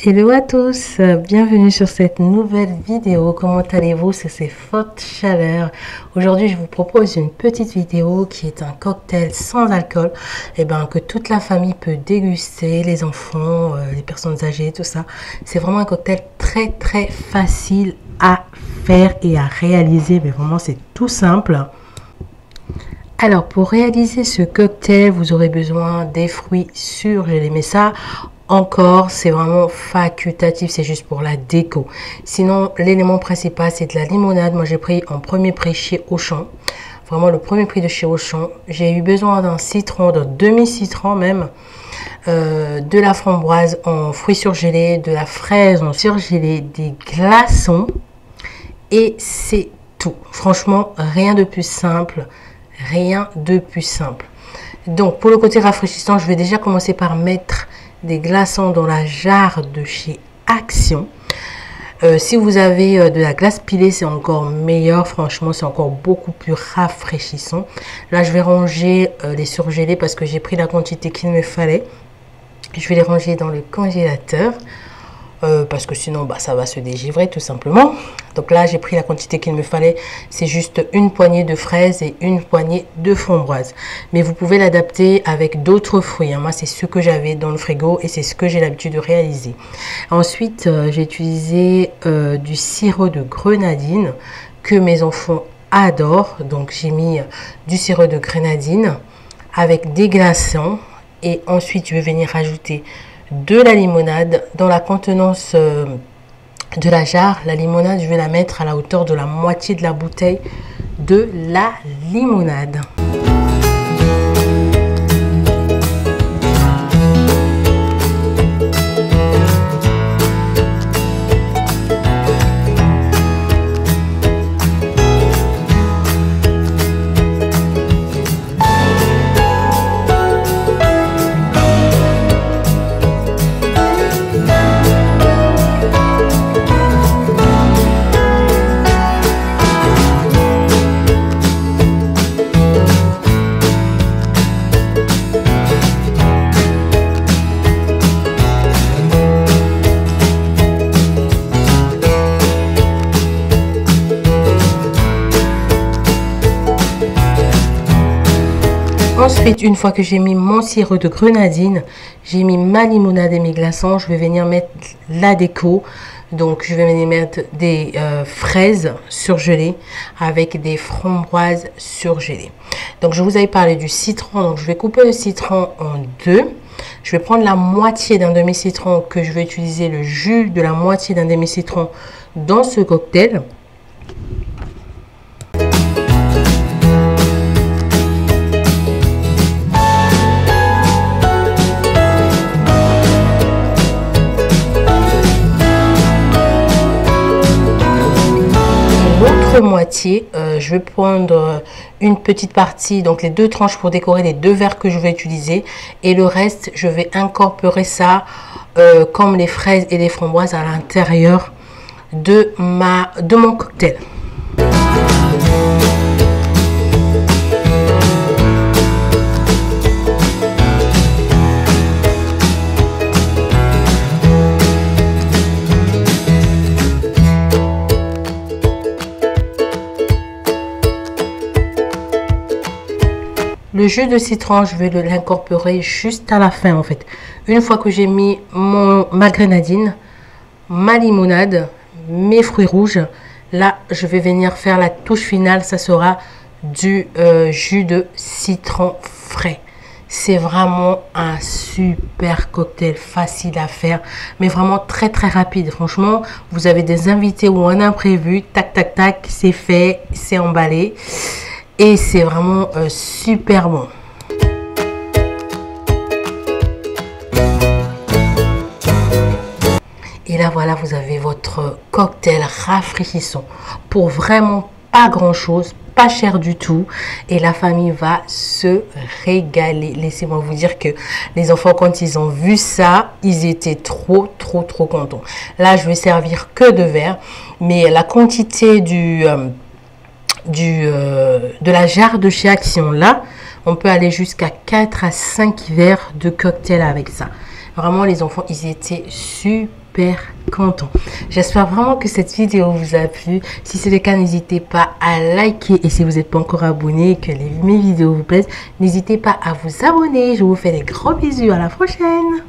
Hello à tous, bienvenue sur cette nouvelle vidéo. Comment allez-vous sous ces fortes chaleurs? Aujourd'hui, je vous propose une petite vidéo qui est un cocktail sans alcool que toute la famille peut déguster, les enfants, les personnes âgées, tout ça. C'est vraiment un cocktail très facile à faire et à réaliser, mais vraiment c'est tout simple. Alors, pour réaliser ce cocktail, vous aurez besoin des fruits surgelés, mais ça encore, c'est vraiment facultatif, c'est juste pour la déco. Sinon, l'élément principal, c'est de la limonade. Moi, j'ai pris en premier prix chez Auchan. Vraiment, le premier prix de chez Auchan. J'ai eu besoin d'un citron, d'un demi-citron même. De la framboise en fruits surgelés, de la fraise en surgelé, des glaçons. Et c'est tout. Franchement, rien de plus simple. Rien de plus simple. Donc, pour le côté rafraîchissant, je vais déjà commencer par mettre des glaçons dans la jarre de chez Action. Si vous avez de la glace pilée, c'est encore meilleur. Franchement, c'est encore beaucoup plus rafraîchissant. Là, je vais ranger les surgelés parce que j'ai pris la quantité qu'il me fallait. Je vais les ranger dans le congélateur. Parce que sinon ça va se dégivrer tout simplement. Donc là j'ai pris la quantité qu'il me fallait, c'est juste une poignée de fraises et une poignée de framboise, mais vous pouvez l'adapter avec d'autres fruits. Moi c'est ce que j'avais dans le frigo et c'est ce que j'ai l'habitude de réaliser. Ensuite j'ai utilisé du sirop de grenadine que mes enfants adorent, donc j'ai mis du sirop de grenadine avec des glaçons et ensuite je vais venir rajouter de la limonade dans la contenance de la jarre. La limonade, je vais la mettre à la hauteur de la moitié de la bouteille de la limonade. Ensuite, une fois que j'ai mis mon sirop de grenadine, j'ai mis ma limonade et mes glaçons, je vais venir mettre la déco. Donc, je vais venir mettre des fraises surgelées avec des framboises surgelées. Donc, je vous avais parlé du citron. Donc, je vais couper le citron en deux. Je vais prendre la moitié d'un demi-citron que je vais utiliser le jus de la moitié d'un demi-citron dans ce cocktail. Moitié, je vais prendre une petite partie, donc les deux tranches pour décorer les deux verres que je vais utiliser, et le reste je vais incorporer ça comme les fraises et les framboises à l'intérieur de mon cocktail. Le jus de citron, je vais l'incorporer juste à la fin en fait. Une fois que j'ai mis ma grenadine, ma limonade, mes fruits rouges, là je vais venir faire la touche finale. Ça sera du jus de citron frais. C'est vraiment un super cocktail facile à faire, mais vraiment très rapide. Franchement, vous avez des invités ou un imprévu, tac, c'est fait, c'est emballé. Et c'est vraiment super bon. Et là, voilà, vous avez votre cocktail rafraîchissant pour vraiment pas grand-chose, pas cher du tout. Et la famille va se régaler. Laissez-moi vous dire que les enfants, quand ils ont vu ça, ils étaient trop contents. Là, je vais servir que 2 verres. Mais la quantité de la jarre de chez Action, là, on peut aller jusqu'à 4 à 5 verres de cocktail avec ça. Vraiment, les enfants, ils étaient super super content. J'espère vraiment que cette vidéo vous a plu. Si c'est le cas, n'hésitez pas à liker. Et si vous n'êtes pas encore abonné et que mes vidéos vous plaisent, n'hésitez pas à vous abonner. Je vous fais des gros bisous. À la prochaine.